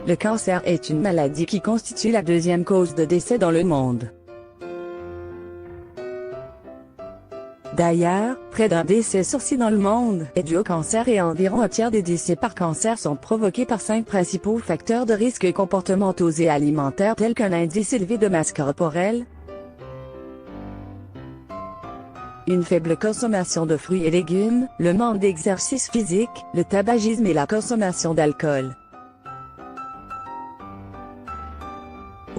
Le cancer est une maladie qui constitue la deuxième cause de décès dans le monde. D'ailleurs, près d'un décès sur 6 dans le monde est dû au cancer et environ un tiers des décès par cancer sont provoqués par 5 principaux facteurs de risque comportementaux et alimentaires tels qu'un indice élevé de masse corporelle, une faible consommation de fruits et légumes, le manque d'exercice physique, le tabagisme et la consommation d'alcool.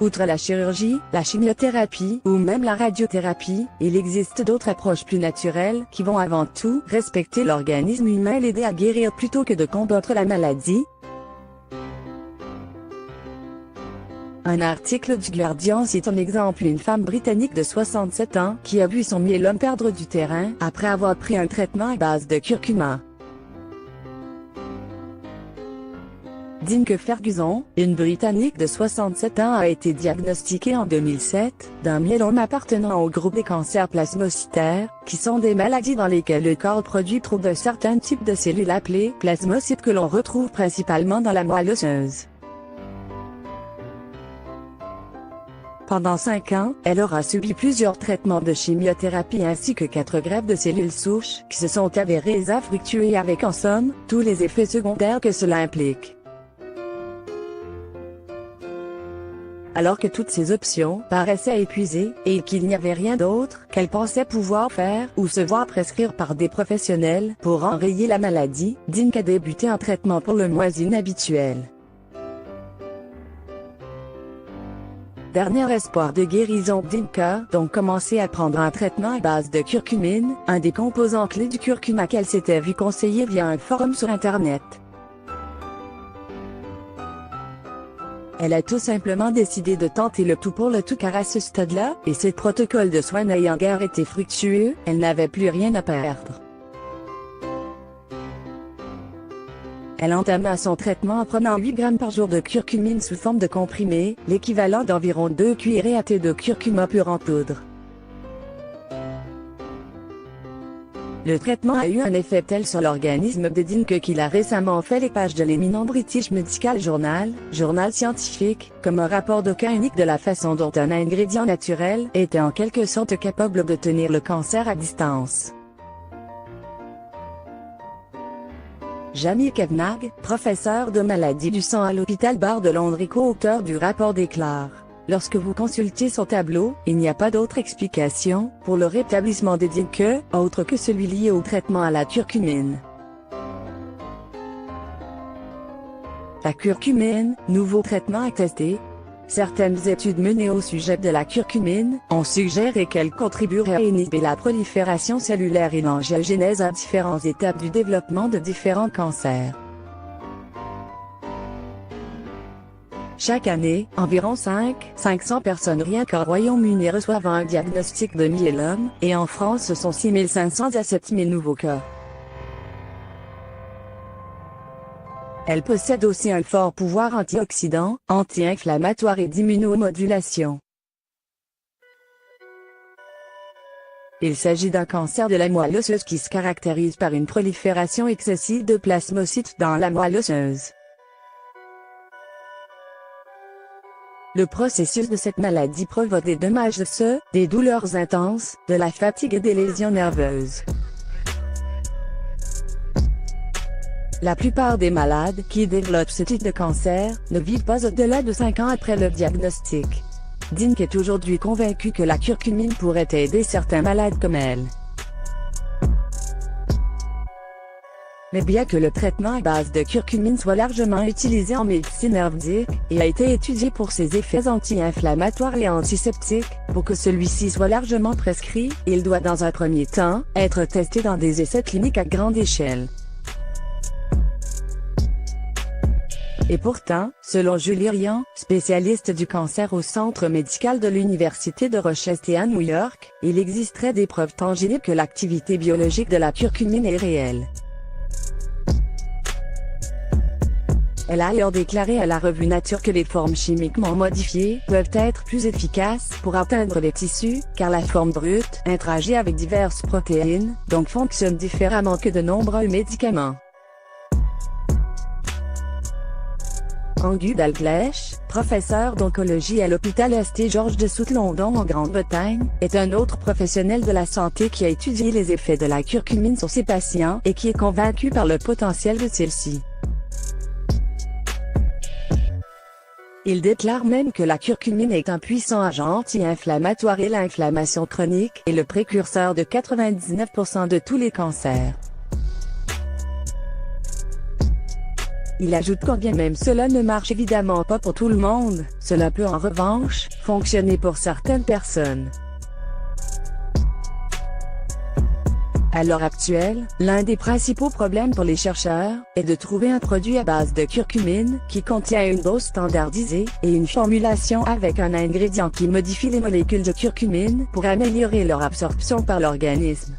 Outre la chirurgie, la chimiothérapie ou même la radiothérapie, il existe d'autres approches plus naturelles qui vont avant tout respecter l'organisme humain et l'aider à guérir plutôt que de combattre la maladie. Un article du Guardian cite en exemple une femme britannique de 67 ans qui a vu son myélome perdre du terrain après avoir pris un traitement à base de curcuma. Dinke Ferguson, une Britannique de 67 ans, a été diagnostiquée en 2007 d'un myélome appartenant au groupe des cancers plasmocytaires, qui sont des maladies dans lesquelles le corps produit trop de certains types de cellules appelées plasmocytes que l'on retrouve principalement dans la moelle osseuse. Pendant 5 ans, elle aura subi plusieurs traitements de chimiothérapie ainsi que 4 greffes de cellules souches qui se sont avérées infructueuses avec en somme tous les effets secondaires que cela implique. Alors que toutes ces options paraissaient épuisées, et qu'il n'y avait rien d'autre qu'elle pensait pouvoir faire ou se voir prescrire par des professionnels pour enrayer la maladie, Dinke a débuté un traitement pour le moins inhabituel. Dernier espoir de guérison, Dinke a donc commencé à prendre un traitement à base de curcumine, un des composants clés du curcuma qu'elle s'était vu conseiller via un forum sur Internet. Elle a tout simplement décidé de tenter le tout pour le tout car à ce stade-là, et ses protocoles de soins n'ayant guère été fructueux, elle n'avait plus rien à perdre. Elle entama son traitement en prenant 8 grammes par jour de curcumine sous forme de comprimé, l'équivalent d'environ 2 cuillerées à thé de curcuma pur en poudre. Le traitement a eu un effet tel sur l'organisme de Dinke qu'il a récemment fait les pages de l'éminent British Medical Journal, journal scientifique, comme un rapport de cas unique de la façon dont un ingrédient naturel était en quelque sorte capable de tenir le cancer à distance. Jamie Kavanagh, professeur de maladies du sang à l'hôpital Barr de Londres et co-auteur du rapport déclare: lorsque vous consultez son tableau, il n'y a pas d'autre explication pour le rétablissement de Dinke, autre que celui lié au traitement à la curcumine. La curcumine, nouveau traitement à tester. Certaines études menées au sujet de la curcumine ont suggéré qu'elle contribuerait à inhiber la prolifération cellulaire et l'angiogénèse à différentes étapes du développement de différents cancers. Chaque année, environ 500 personnes rien qu'au Royaume-Uni reçoivent un diagnostic de myélome, et en France ce sont 6 500 à 7 000 nouveaux cas. Elle possède aussi un fort pouvoir antioxydant, anti-inflammatoire et d'immunomodulation. Il s'agit d'un cancer de la moelle osseuse qui se caractérise par une prolifération excessive de plasmocytes dans la moelle osseuse. Le processus de cette maladie provoque des dommages osseux, des douleurs intenses, de la fatigue et des lésions nerveuses. La plupart des malades qui développent ce type de cancer ne vivent pas au-delà de 5 ans après le diagnostic. Dinke est aujourd'hui convaincue que la curcumine pourrait aider certains malades comme elle. Mais bien que le traitement à base de curcumine soit largement utilisé en médecine ayurvédique, et a été étudié pour ses effets anti-inflammatoires et antiseptiques, pour que celui-ci soit largement prescrit, il doit dans un premier temps, être testé dans des essais cliniques à grande échelle. Et pourtant, selon Julie Ryan, spécialiste du cancer au centre médical de l'Université de Rochester à New York, il existerait des preuves tangibles que l'activité biologique de la curcumine est réelle. Elle a alors déclaré à la revue Nature que les formes chimiquement modifiées peuvent être plus efficaces pour atteindre les tissus, car la forme brute interagit avec diverses protéines, donc fonctionne différemment que de nombreux médicaments. Angus Dalgleish, professeur d'oncologie à l'hôpital St George de South London en Grande-Bretagne, est un autre professionnel de la santé qui a étudié les effets de la curcumine sur ses patients et qui est convaincu par le potentiel de celle-ci. Il déclare même que la curcumine est un puissant agent anti-inflammatoire et l'inflammation chronique est le précurseur de 99% de tous les cancers. Il ajoute quand bien même cela ne marche évidemment pas pour tout le monde, cela peut en revanche fonctionner pour certaines personnes. À l'heure actuelle, l'un des principaux problèmes pour les chercheurs est de trouver un produit à base de curcumine qui contient une dose standardisée et une formulation avec un ingrédient qui modifie les molécules de curcumine pour améliorer leur absorption par l'organisme.